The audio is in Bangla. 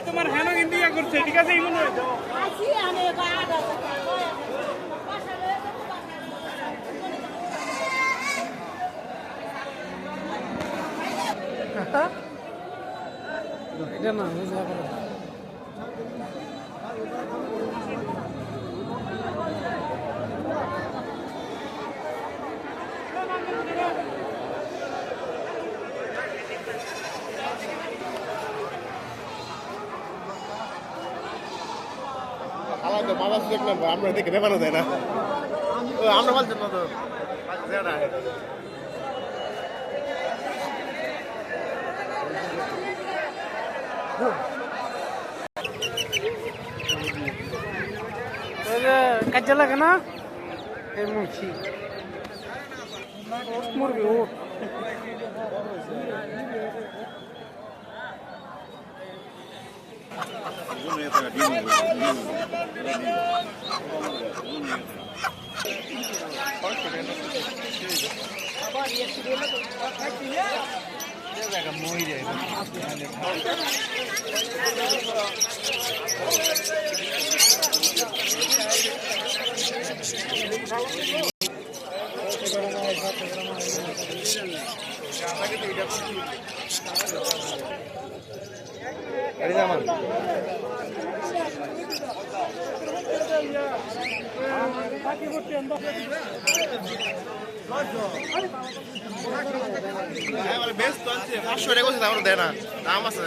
তোমার হ্যাঁ ইন্ডিয়া করছে ঠিক আছে ইমন এটা না আলাদা বাবা দেখলাম আমরা দেখে ব্যাপারও দেয় না আমরা বলছেন না তো কাজে লাগে না এই মুখি মুরগি ওট বেশ তো আছে 500 টাকা দেয় না দাম আছে